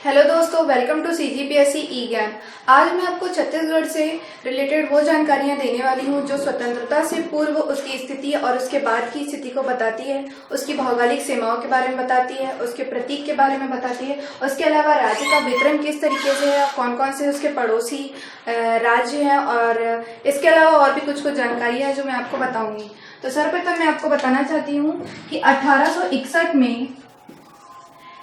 Hello दोस्तों, welcome to CGPSC ई ज्ञान। आज मैं आपको छत्तीसगढ़ से रिलेटेड वो जानकारियां देने वाली हूं जो स्वतंत्रता से पूर्व उसकी स्थिति और उसके बाद की स्थिति को बताती है, उसकी भौगोलिक सीमाओं के बारे में बताती है, उसके प्रतीक के बारे में बताती है। उसके अलावा राज्य का वितरण किस तरीके से है, कौन कौन से उसके पड़ोसी राज्य हैं, और इसके अलावा और भी कुछ जानकारी है जो मैं आपको बताऊंगी। तो सर्वप्रथम मैं आपको बताना चाहती हूँ कि 1861 में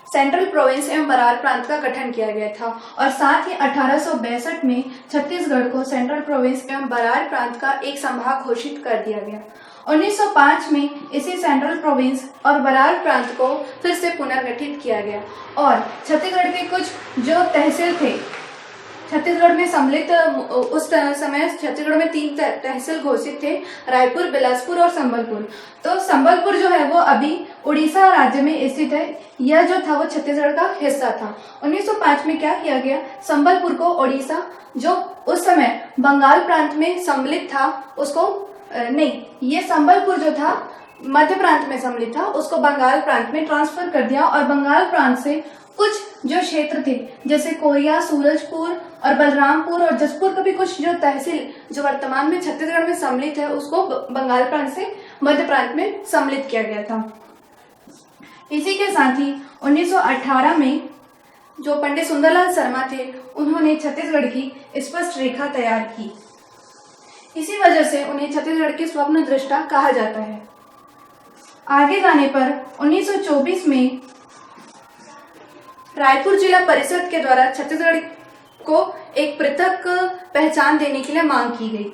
सेंट्रल प्रोविंस एवं बरार प्रांत का गठन किया गया था, और साथ ही 1862 में छत्तीसगढ़ को सेंट्रल प्रोविंस एवं बरार प्रांत का एक संभाग घोषित कर दिया गया। 1905 में इसी सेंट्रल प्रोविंस और बरार प्रांत को फिर से पुनर्गठित किया गया, और छत्तीसगढ़ के कुछ जो तहसील थे छत्तीसगढ़ में सम्मिलित, उस समय छत्तीसगढ़ में 3 तहसील घोषित थे, रायपुर, बिलासपुर और संबलपुर। तो संबलपुर जो है वो अभी उड़ीसा राज्य में स्थित है। यह जो था वो छत्तीसगढ़ का हिस्सा था। 1905 में क्या किया गया, संबलपुर को उड़ीसा, जो उस समय बंगाल प्रांत में सम्मिलित था, उसको नहीं, ये संबलपुर जो था मध्य प्रांत में सम्मिलित था, उसको बंगाल प्रांत में ट्रांसफर कर दिया, और बंगाल प्रांत से कुछ जो क्षेत्र थे जैसे कोरिया, सूरजपुर और बलरामपुर और जसपुर का भी कुछ जो तहसील जो वर्तमान में छत्तीसगढ़ में सम्मिलित है, उसको बंगाल प्रांत से मध्य प्रांत में सम्मिलित किया गया था। इसी के साथ ही 1918 में जो पंडित सुंदरलाल शर्मा थे, उन्होंने छत्तीसगढ़ की स्पष्ट रेखा तैयार की। इसी वजह से उन्हें छत्तीसगढ़ के स्वप्न दृष्टा कहा जाता है। आगे जाने पर 1924 में रायपुर जिला परिषद के द्वारा छत्तीसगढ़ को एक पृथक पहचान देने के लिए मांग की गई।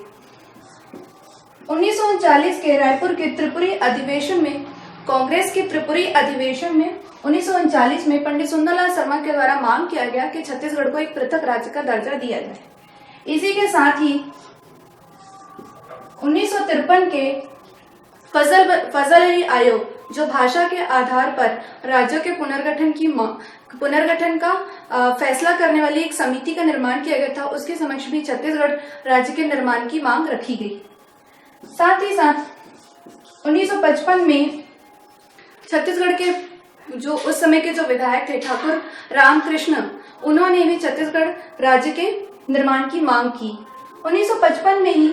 1939 के रायपुर के त्रिपुरी अधिवेशन में, कांग्रेस के त्रिपुरी अधिवेशन में 1939 में पंडित सुंदरलाल शर्मा के द्वारा मांग किया गया कि छत्तीसगढ़ को एक पृथक राज्य का दर्जा दिया जाए। इसी के साथ ही 1953 के फजल आयोग, जो भाषा के आधार पर राज्यों के पुनर्गठन का फैसला करने वाली एक समिति का निर्माण किया गया था, उसके समक्ष भी छत्तीसगढ़ राज्य के निर्माण की मांग रखी गई। साथ ही साथ 1955 में छत्तीसगढ़ के जो उस समय के जो विधायक थे ठाकुर रामकृष्ण, उन्होंने भी छत्तीसगढ़ राज्य के निर्माण की मांग की। 1955 में ही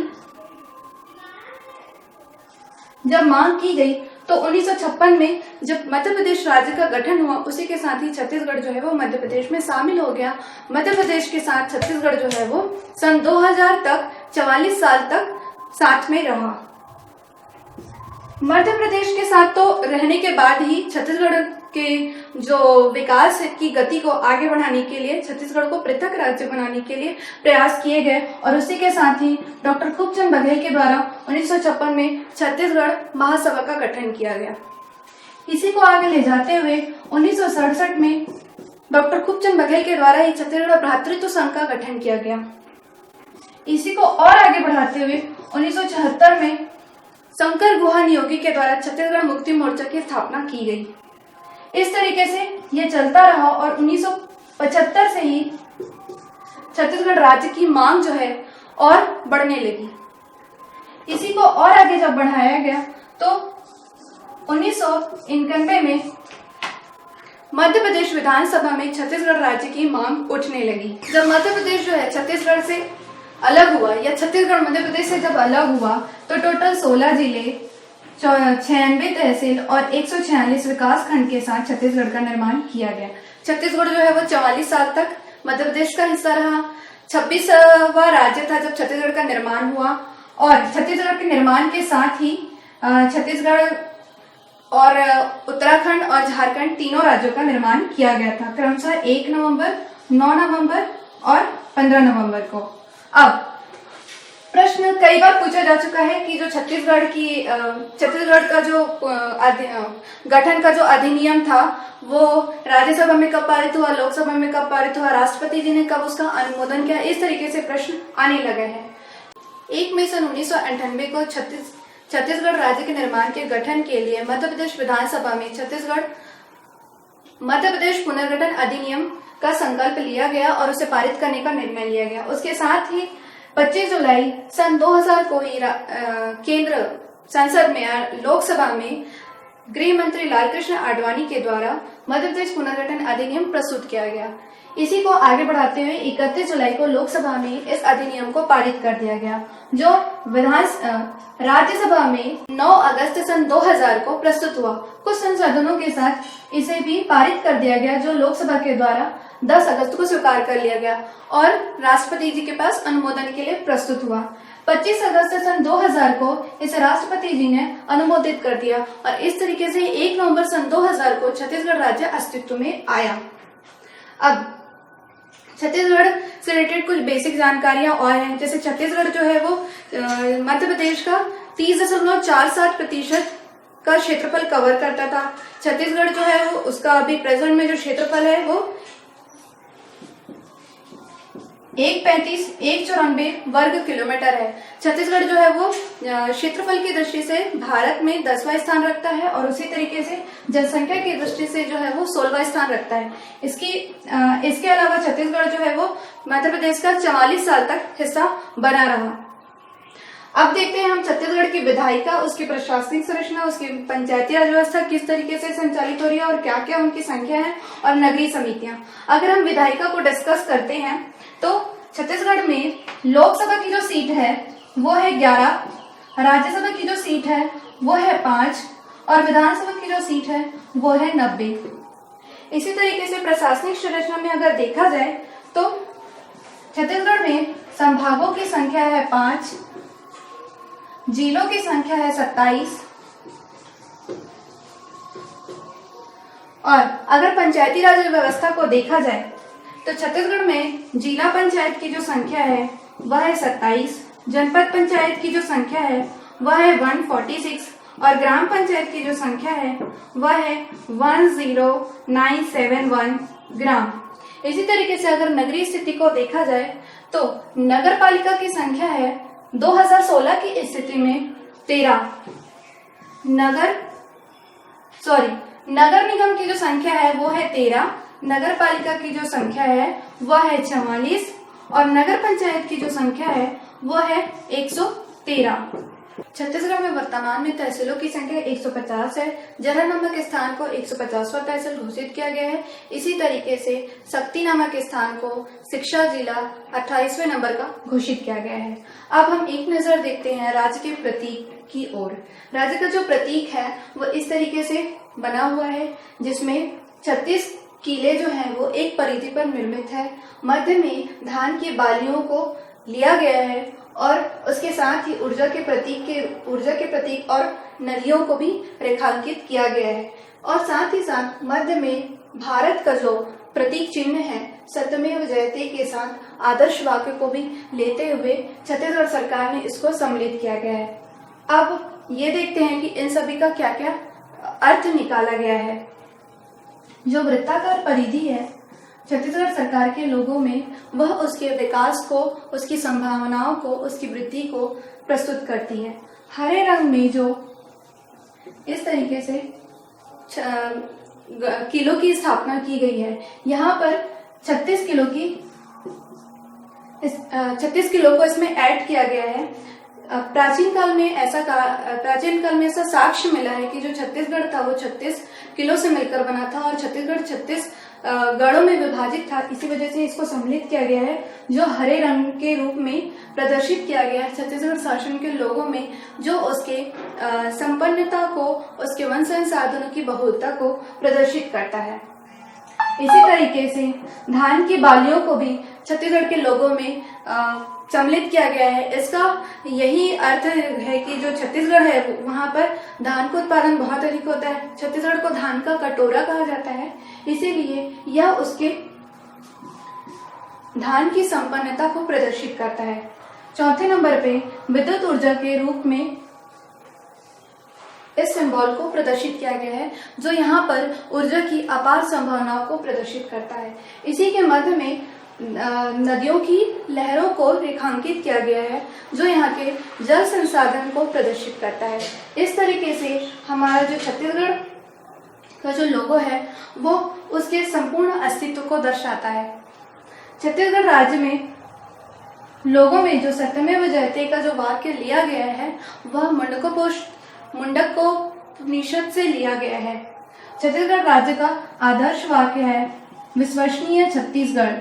जब मांग की गई तो 1956 में जब मध्य प्रदेश राज्य का गठन हुआ, उसी के साथ ही छत्तीसगढ़ जो है वो मध्य प्रदेश में शामिल हो गया। मध्य प्रदेश के साथ छत्तीसगढ़ जो है वो सन 2000 तक 44 साल तक साथ में रहा। मध्य प्रदेश के साथ तो रहने के बाद ही छत्तीसगढ़ के जो विकास की गति को आगे बढ़ाने के लिए, छत्तीसगढ़ को पृथक राज्य बनाने के लिए प्रयास किए गए, और उसी के साथ ही डॉक्टर खूबचंद बघेल के द्वारा 1956 में छत्तीसगढ़ महासभा का गठन किया गया। इसी को आगे ले जाते हुए 1967 में डॉक्टर खूबचंद बघेल के द्वारा ही छत्तीसगढ़ भ्रातृत्व संघ का गठन किया गया। इसी को और आगे बढ़ाते हुए 1974 में शंकर गुहा नियोगी के द्वारा छत्तीसगढ़ मुक्ति मोर्चा की स्थापना की गई। इस तरीके से यह चलता रहा, और 1975 से ही छत्तीसगढ़ राज्य की मांग जो है और बढ़ने लगी। इसी को और आगे जब बढ़ाया गया तो 1991 में मध्य प्रदेश विधानसभा में छत्तीसगढ़ राज्य की मांग उठने लगी। जब मध्य प्रदेश जो है छत्तीसगढ़ से अलग हुआ, या छत्तीसगढ़ मध्य प्रदेश से जब अलग हुआ, तो टोटल 16 जिले, 96 तहसील और 146 विकास खंड के साथ छत्तीसगढ़ का निर्माण किया गया। छत्तीसगढ़ जो है वो 44 साल तक मध्य प्रदेश का हिस्सा रहा। 26वां राज्य था जब छत्तीसगढ़ का निर्माण हुआ, और छत्तीसगढ़ के निर्माण के साथ ही छत्तीसगढ़ और उत्तराखंड और झारखंड तीनों राज्यों का निर्माण किया गया था, क्रमशः 1 नवंबर, 9 नवंबर और 15 नवंबर को। अब प्रश्न कई बार पूछा जा चुका है कि जो छत्तीसगढ़ का जो गठन का जो अधिनियम था, वो राज्यसभा में कब पारित हुआ, लोकसभा में कब पारित हुआ, राष्ट्रपति जी ने कब उसका अनुमोदन किया, इस तरीके से प्रश्न आने लगे हैं। 1 मई सन 1998 को छत्तीसगढ़ राज्य के निर्माण के गठन के लिए मध्य प्रदेश विधानसभा में छत्तीसगढ़ मध्य प्रदेश पुनर्गठन अधिनियम का संकल्प लिया गया और उसे पारित करने का निर्णय लिया गया। उसके साथ ही 25 जुलाई सन 2000 को ही केंद्र संसद में, लोकसभा में गृह मंत्री लालकृष्ण आडवाणी के द्वारा मध्य प्रदेश पुनर्गठन अधिनियम प्रस्तुत किया गया। इसी को आगे बढ़ाते हुए 31 जुलाई को लोकसभा में इस अधिनियम को पारित कर दिया गया, जो राज्यसभा में 9 अगस्त सन 2000 को प्रस्तुत हुआ। कुछ संशोधनों के साथ इसे भी पारित कर दिया गया, जो लोकसभा के द्वारा 10 अगस्त को स्वीकार कर लिया गया और राष्ट्रपति जी के पास अनुमोदन के लिए प्रस्तुत हुआ। 25 अगस्त सन 2000 को इसे राष्ट्रपति जी ने अनुमोदित कर दिया और इस तरीके से 1 नवंबर सन 2000 को छत्तीसगढ़ राज्य अस्तित्व में आया। अब छत्तीसगढ़ से रिलेटेड कुछ बेसिक जानकारियां और हैं, जैसे छत्तीसगढ़ जो है वो मध्य प्रदेश का 30.47% का क्षेत्रफल कवर करता था। छत्तीसगढ़ जो है वो उसका अभी प्रेजेंट में जो क्षेत्रफल है वो 194 वर्ग किलोमीटर है। छत्तीसगढ़ जो है वो क्षेत्रफल की दृष्टि से भारत में 10वां स्थान रखता है और उसी तरीके से जनसंख्या की दृष्टि से जो है वो 16वां स्थान रखता है। इसके अलावा छत्तीसगढ़ जो है वो मध्य प्रदेश का 44 साल तक हिस्सा बना रहा। अब देखते हैं हम छत्तीसगढ़ की विधायिका, उसकी प्रशासनिक संरचना, उसकी पंचायती राज व्यवस्था किस तरीके से संचालित हो रही है और क्या क्या उनकी संख्या है, और नगरीय समितियां। अगर हम विधायिका को डिस्कस करते हैं तो छत्तीसगढ़ में लोकसभा की जो सीट है वो है 11, राज्यसभा की जो सीट है वो है 5 और विधानसभा की जो सीट है वो है 90। इसी तरीके से प्रशासनिक संरचना में अगर देखा जाए तो छत्तीसगढ़ में संभागों की संख्या है 5, जिलों की संख्या है 27 और अगर पंचायती राज व्यवस्था को देखा जाए तो छत्तीसगढ़ में जिला पंचायत की जो संख्या है वह है 27, जनपद पंचायत की जो संख्या है वह है 146 और ग्राम पंचायत की जो संख्या है वह है 10971 ग्राम। इसी तरीके से अगर नगरीय स्थिति को देखा जाए तो नगर पालिका की संख्या है 2016 की स्थिति में 13, नगर निगम की जो संख्या है वो है 13, नगर पालिका की जो संख्या है वह है 44 और नगर पंचायत की जो संख्या है वो है 113। छत्तीसगढ़ में वर्तमान में तहसीलों की संख्या 150 है। जरा नामक स्थान को 150वां तहसील घोषित किया गया है। इसी तरीके से सक्ती नामक स्थान को शिक्षा जिला 28वें नंबर का घोषित किया गया है। अब हम एक नजर देखते हैं राज्य के प्रतीक की ओर। राज्य का जो प्रतीक है वो इस तरीके से बना हुआ है, जिसमें 36 किले जो हैं वो एक परिधि पर निर्मित है। मध्य में धान की बालियों को लिया गया है और उसके साथ ही ऊर्जा के प्रतीक और नदियों को भी रेखांकित किया गया है और साथ ही साथ मध्य में भारत का जो प्रतीक चिन्ह है सत्यमेव जयते के साथ आदर्श वाक्य को भी लेते हुए छत्तीसगढ़ सरकार ने इसको सम्मिलित किया गया है। अब ये देखते हैं कि इन सभी का क्या क्या अर्थ निकाला गया है। जो वृत्ताकार परिधि है छत्तीसगढ़ सरकार के लोगों में, वह उसके विकास को, उसकी संभावनाओं को, उसकी वृद्धि को प्रस्तुत करती है। हरे रंग में जो इस तरीके से किलो की स्थापना की गई है, यहाँ पर 36 किलो को इसमें ऐड किया गया है। प्राचीन काल में ऐसा साक्ष्य मिला है कि जो छत्तीसगढ़ था वो 36 किलो से मिलकर बना था और छत्तीसगढ़ 36 गढ़ों में विभाजित था। इसी वजह से इसको सम्मिलित किया गया है, जो हरे रंग के रूप में प्रदर्शित किया गया है छत्तीसगढ़ शासन के लोगों में, जो उसके संपन्नता को, उसके वन संसाधनों की बहुलता को प्रदर्शित करता है। इसी तरीके से धान की बालियों को भी छत्तीसगढ़ के लोगों में सम्मिलित किया गया है। इसका यही अर्थ है कि जो छत्तीसगढ़ है वहाँ पर धान का उत्पादन बहुत अधिक होता है। छत्तीसगढ़ को धान का कटोरा कहा जाता है, इसीलिए यह उसके धान की संपन्नता को प्रदर्शित करता है। चौथे नंबर पे विद्युत ऊर्जा के रूप में इस सिंबल को प्रदर्शित किया गया है, जो यहाँ पर ऊर्जा की अपार संभावनाओं को प्रदर्शित करता है। इसी के मध्य में नदियों की लहरों को रेखांकित किया गया है, जो यहाँ के जल संसाधन को प्रदर्शित करता है। इस तरीके से हमारा जो छत्तीसगढ़ का जो लोगो है वो उसके संपूर्ण अस्तित्व को दर्शाता है। छत्तीसगढ़ राज्य में लोगों में जो सत्यमेव जयते का जो वाक्य लिया गया है वह मुंडक को उपनिषद से लिया गया है। छत्तीसगढ़ राज्य का आदर्श वाक्य है विश्वसनीय छत्तीसगढ़।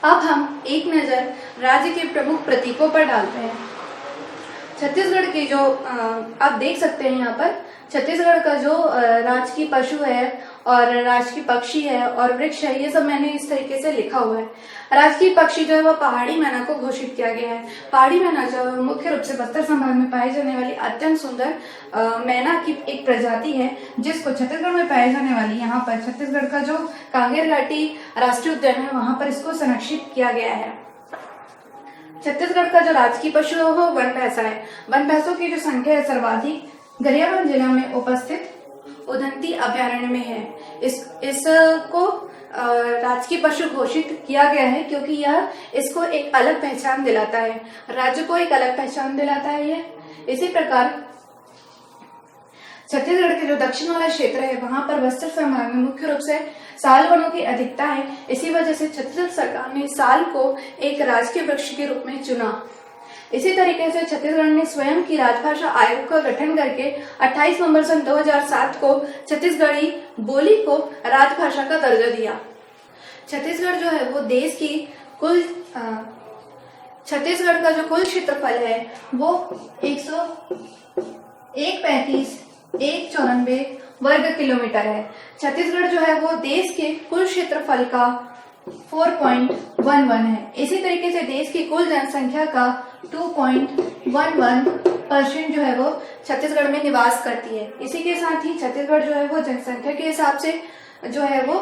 अब हम एक नजर राज्य के प्रमुख प्रतीकों पर डालते हैं। छत्तीसगढ़ के जो आप देख सकते हैं यहाँ पर छत्तीसगढ़ का जो राजकीय पशु है और राजकीय पक्षी है और वृक्ष है, ये सब मैंने इस तरीके से लिखा हुआ है। राजकीय पक्षी जो है वो पहाड़ी मैना को घोषित किया गया है। पहाड़ी मैना जो है मुख्य रूप से बस्तर संभाग में पाई जाने वाली अत्यंत सुंदर मैना की एक प्रजाति है, जिसको छत्तीसगढ़ में पाई जाने वाली यहाँ पर छत्तीसगढ़ का जो कांगेर घाटी राष्ट्रीय उद्यान है वहां पर इसको संरक्षित किया गया है। छत्तीसगढ़ का जो राजकीय पशु है वो वन भैंसा है। वन भैंसों की जो संख्या है सर्वाधिक गरियाबंद जिला में उपस्थित उदंती अभयारण्य में है। इसको राजकीय पशु घोषित किया गया है क्योंकि यह इसको एक अलग पहचान दिलाता है, राज्य को एक अलग पहचान दिलाता है ये। इसी प्रकार छत्तीसगढ़ के जो दक्षिण वाला क्षेत्र है वहां पर बस्तर संभाग में मुख्य रूप से साल वनों की अधिकता है। इसी वजह से छत्तीसगढ़ सरकार ने साल को एक राजकीय वृक्ष के रूप में चुना। इसी तरीके से छत्तीसगढ़ ने स्वयं की राजभाषा आयोग का गठन करके 28 नवंबर सन 2007 को छत्तीसगढ़ी बोली को राजभाषा का दर्जा दिया। छत्तीसगढ़ जो है वो देश की कुल छत्तीसगढ़ का जो कुल क्षेत्रफल है वो 1,135,194 वर्ग किलोमीटर है। छत्तीसगढ़ जो है वो देश के कुल क्षेत्रफल का 4.11 है। इसी तरीके से देश की कुल जनसंख्या का 2.11% जो है वो छत्तीसगढ़ में निवास करती है। इसी के साथ ही छत्तीसगढ़ जो है वो जनसंख्या के हिसाब से जो है वो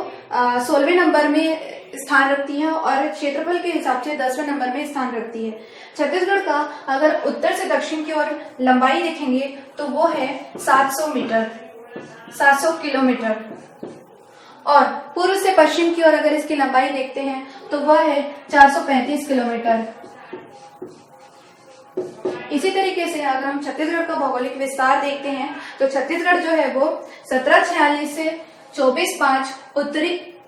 16वें नंबर में स्थान रखती है और क्षेत्रफल के हिसाब से 10वें नंबर में स्थान रखती है। छत्तीसगढ़ का अगर उत्तर से दक्षिण की ओर लंबाई देखेंगे तो वो है 700 किलोमीटर और पूर्व से पश्चिम की ओर अगर इसकी लंबाई देखते हैं तो वह है 435 किलोमीटर। इसी तरीके से अगर हम छत्तीसगढ़ का भौगोलिक विस्तार देखते हैं तो छत्तीसगढ़ जो है वो 1746 से 24/5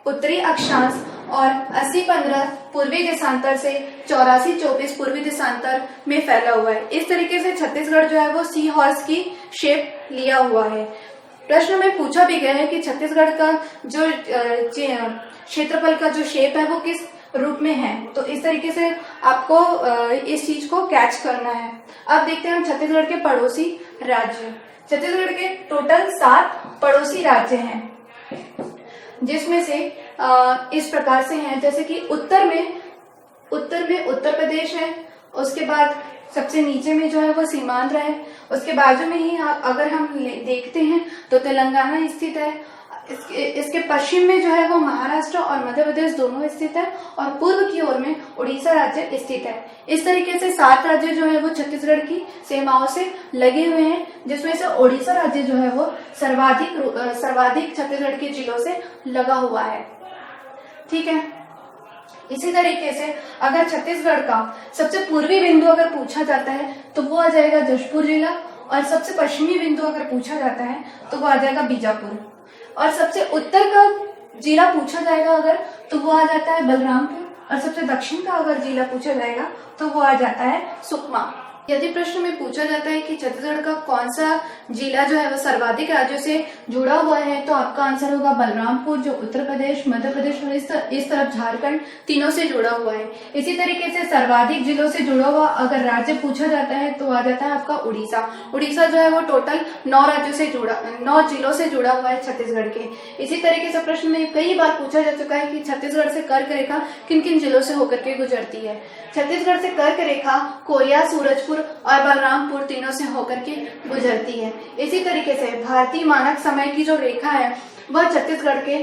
उत्तरी अक्षांश और 80/15 पूर्वी देशांतर से 84/24 पूर्वी देशांतर में फैला हुआ है। इस तरीके से छत्तीसगढ़ जो है वो सी हॉर्स की शेप लिया हुआ है। प्रश्न में पूछा भी गया है कि छत्तीसगढ़ का जो क्षेत्रफल का जो शेप है वो किस रूप में है, तो इस तरीके से आपको इस चीज को कैच करना है। अब देखते हैं हम छत्तीसगढ़ के पड़ोसी राज्य। छत्तीसगढ़ के टोटल 7 पड़ोसी राज्य हैं, जिसमें से इस प्रकार से हैं, जैसे कि उत्तर में उत्तर प्रदेश है, उसके बाद सबसे नीचे में जो है वो सीमांध्र है, उसके बाजू में ही अगर हम देखते हैं तो तेलंगाना स्थित है, इसके पश्चिम में जो है वो महाराष्ट्र और मध्य प्रदेश दोनों स्थित है और पूर्व की ओर में उड़ीसा राज्य स्थित है। इस तरीके से 7 राज्य जो है वो छत्तीसगढ़ की सीमाओं से लगे हुए हैं, जिसमें से उड़ीसा राज्य जो है वो सर्वाधिक छत्तीसगढ़ के जिलों से लगा हुआ है। ठीक है। इसी तरीके से अगर छत्तीसगढ़ का सबसे पूर्वी बिंदु अगर पूछा जाता है तो वो आ जाएगा जशपुर जिला और सबसे पश्चिमी बिंदु अगर पूछा जाता है तो वो आ जाएगा बीजापुर और सबसे उत्तर का जिला पूछा जाएगा अगर तो वो आ जाता है बलरामपुर और सबसे दक्षिण का अगर जिला पूछा जाएगा तो वो आ जाता है सुकमा। यदि प्रश्न में पूछा जाता है कि छत्तीसगढ़ का कौन सा जिला जो है वो सर्वाधिक राज्यों से जुड़ा हुआ है तो आपका आंसर होगा बलरामपुर, जो उत्तर प्रदेश, मध्य प्रदेश और इस तरफ झारखंड तीनों से जुड़ा हुआ है। इसी तरीके से सर्वाधिक जिलों से जुड़ा हुआ अगर राज्य पूछा जाता है तो आ जाता है आपका उड़ीसा। उड़ीसा जो है वो टोटल 9 जिलों से जुड़ा हुआ है छत्तीसगढ़ के। इसी तरीके से प्रश्न में कई बार पूछा जा चुका है कि छत्तीसगढ़ से कर्क रेखा किन किन जिलों से होकर के गुजरती है। छत्तीसगढ़ से कर्क रेखा कोरिया, सूरजपुर और बलरामपुर तीनों से होकर के गुजरती है। इसी तरीके से भारतीय मानक समय की जो रेखा है वह छत्तीसगढ़ के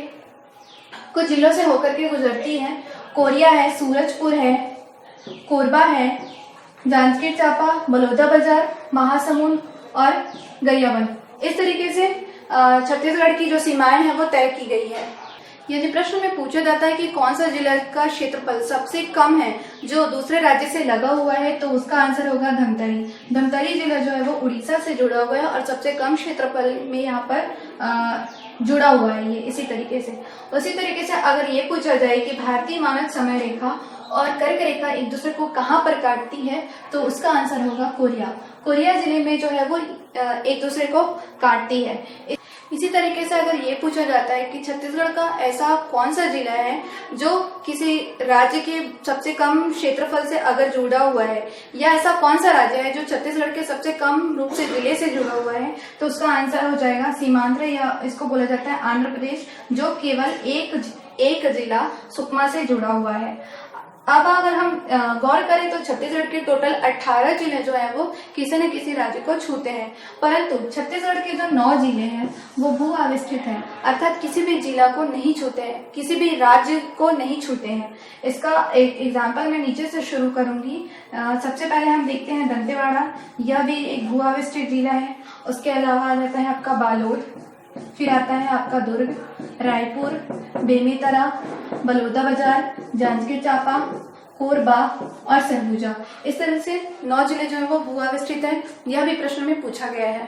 कुछ जिलों से होकर के गुजरती है। कोरिया है, सूरजपुर है, कोरबा है, जांजगीर चांपा, बलौदाबाजार, महासमुंद और गरियाबंद। इस तरीके से छत्तीसगढ़ की जो सीमाएं हैं वो तय की गई है। यदि प्रश्न में पूछा जाता है कि कौन सा जिला का क्षेत्रफल सबसे कम है जो दूसरे राज्य से लगा हुआ है तो उसका आंसर होगा धमतरी। धमतरी जिला जो है वो उड़ीसा से जुड़ा हुआ है और सबसे कम क्षेत्रफल में यहाँ पर जुड़ा हुआ है ये। इसी तरीके से उसी तरीके से अगर ये पूछा जाए कि भारतीय मानक समय रेखा और कर्क रेखा एक दूसरे को कहाँ पर काटती है, तो उसका आंसर होगा कोरिया। कोरिया जिले में जो है वो एक दूसरे को काटती है। इसी तरीके से अगर ये पूछा जाता है कि छत्तीसगढ़ का ऐसा कौन सा जिला है जो किसी राज्य के सबसे कम क्षेत्रफल से अगर जुड़ा हुआ है, या ऐसा कौन सा राज्य है जो छत्तीसगढ़ के सबसे कम रूप से जिले से जुड़ा हुआ है, तो उसका आंसर हो जाएगा सीमांध्र, या इसको बोला जाता है आंध्र प्रदेश, जो केवल एक जिला सुकमा से जुड़ा हुआ है। अब अगर हम गौर करें तो छत्तीसगढ़ के टोटल 18 जिले जो है वो किसी न किसी राज्य को छूते हैं, परंतु छत्तीसगढ़ के जो 9 जिले हैं वो भू आविष्ठित हैं, अर्थात किसी भी जिला को नहीं छूते हैं, किसी भी राज्य को नहीं छूते हैं। इसका एक एग्जाम्पल मैं नीचे से शुरू करूंगी। सबसे पहले हम देखते हैं दंतेवाड़ा, यह भी एक भू आविष्ठित जिला है। उसके अलावा आ जाता है आपका बालोद, फिर आता है आपका दुर्ग, रायपुर, बेमेतरा, बलौदाबाजार, जांजगीर चांपा, कोरबा और सरगुजा। इस तरह से 9 जिले जो है वो भू आविष्ठित है। यह भी प्रश्न में पूछा गया है।